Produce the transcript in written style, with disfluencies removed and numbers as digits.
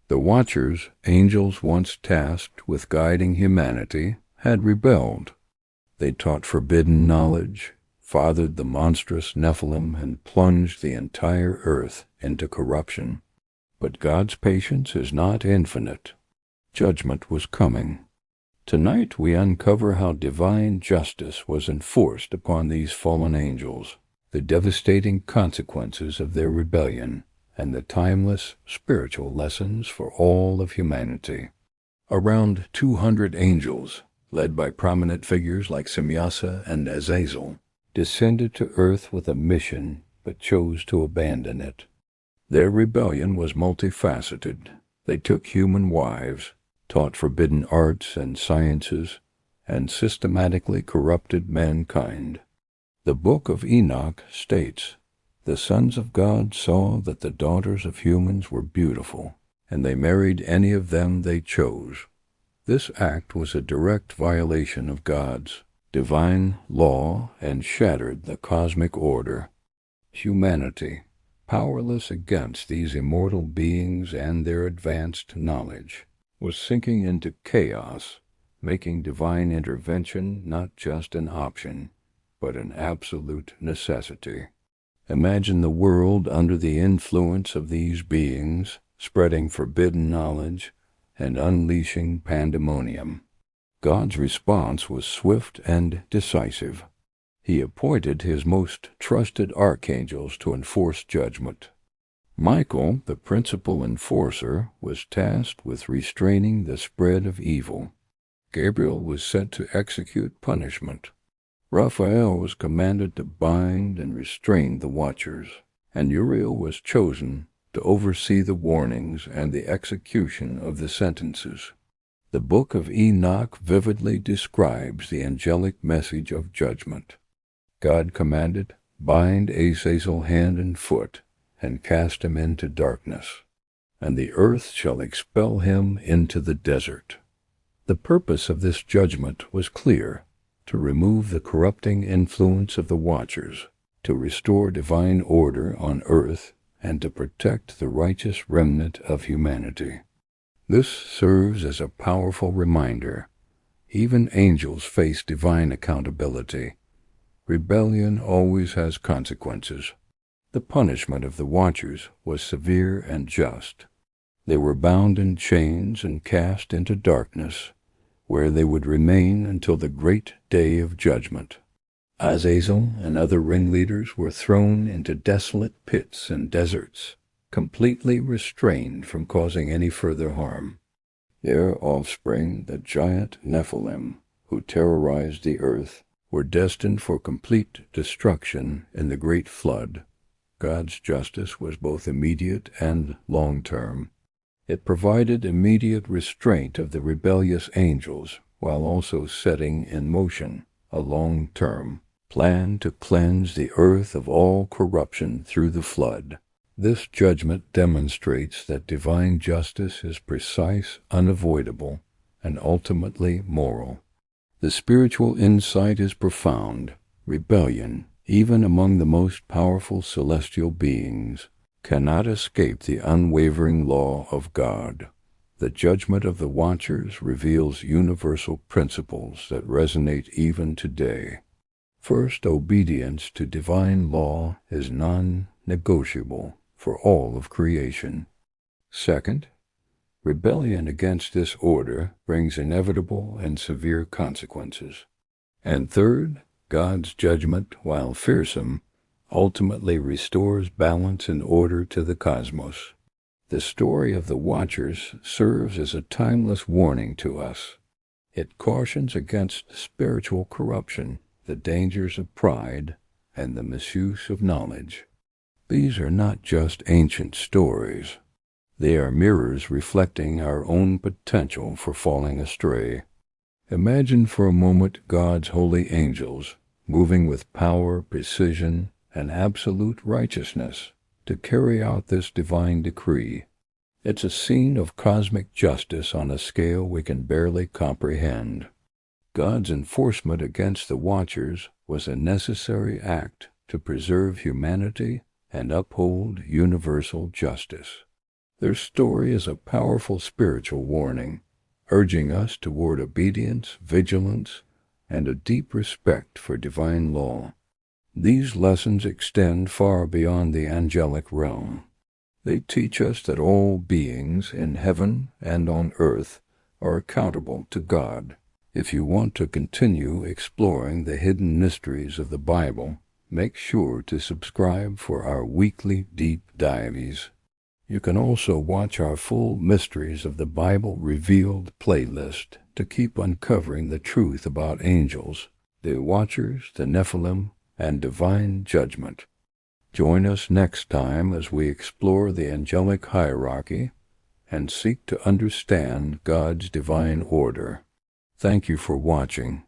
The Watchers, angels once tasked with guiding humanity, had rebelled. They taught forbidden knowledge, fathered the monstrous Nephilim, and plunged the entire earth into corruption. But God's patience is not infinite. Judgment was coming. Tonight we uncover how divine justice was enforced upon these fallen angels, the devastating consequences of their rebellion, and the timeless spiritual lessons for all of humanity. Around 200 angels, led by prominent figures like Semyasa and Azazel, descended to earth with a mission but chose to abandon it. Their rebellion was multifaceted. They took human wives, taught forbidden arts and sciences, and systematically corrupted mankind. The Book of Enoch states, "The sons of God saw that the daughters of humans were beautiful, and they married any of them they chose." This act was a direct violation of God's divine law and shattered the cosmic order. Humanity, powerless against these immortal beings and their advanced knowledge, was sinking into chaos, making divine intervention not just an option, but an absolute necessity. Imagine the world under the influence of these beings, spreading forbidden knowledge and unleashing pandemonium. God's response was swift and decisive. He appointed his most trusted archangels to enforce judgment. Michael, the principal enforcer, was tasked with restraining the spread of evil. Gabriel was sent to execute punishment. Raphael was commanded to bind and restrain the Watchers, and Uriel was chosen to oversee the warnings and the execution of the sentences. The Book of Enoch vividly describes the angelic message of judgment. God commanded, "Bind Azazel hand and foot, and cast him into darkness, and the earth shall expel him into the desert." The purpose of this judgment was clear: to remove the corrupting influence of the Watchers, to restore divine order on earth, and to protect the righteous remnant of humanity. This serves as a powerful reminder. Even angels face divine accountability. Rebellion always has consequences. The punishment of the Watchers was severe and just. They were bound in chains and cast into darkness, where they would remain until the great day of judgment. Azazel and other ringleaders were thrown into desolate pits and deserts, completely restrained from causing any further harm. Their offspring, the giant Nephilim, who terrorized the earth, were destined for complete destruction in the great flood. God's justice was both immediate and long-term. It provided immediate restraint of the rebellious angels, while also setting in motion a long-term plan to cleanse the earth of all corruption through the flood. This judgment demonstrates that divine justice is precise, unavoidable, and ultimately moral. The spiritual insight is profound. Rebellion, even among the most powerful celestial beings, cannot escape the unwavering law of God. The judgment of the Watchers reveals universal principles that resonate even today. First, obedience to divine law is non-negotiable for all of creation. Second, rebellion against this order brings inevitable and severe consequences. And third, God's judgment, while fearsome, ultimately restores balance and order to the cosmos. The story of the Watchers serves as a timeless warning to us. It cautions against spiritual corruption, the dangers of pride, and the misuse of knowledge. These are not just ancient stories. They are mirrors reflecting our own potential for falling astray. Imagine for a moment God's holy angels, moving with power, precision, and absolute righteousness, to carry out this divine decree. It's a scene of cosmic justice on a scale we can barely comprehend. God's enforcement against the Watchers was a necessary act to preserve humanity and uphold universal justice. Their story is a powerful spiritual warning, urging us toward obedience, vigilance, and a deep respect for divine law. These lessons extend far beyond the angelic realm. They teach us that all beings in heaven and on earth are accountable to God. If you want to continue exploring the hidden mysteries of the Bible, make sure to subscribe for our weekly deep dives. You can also watch our full Mysteries of the Bible Revealed playlist to keep uncovering the truth about angels, the Watchers, the Nephilim, and divine judgment. Join us next time as we explore the angelic hierarchy and seek to understand God's divine order. Thank you for watching.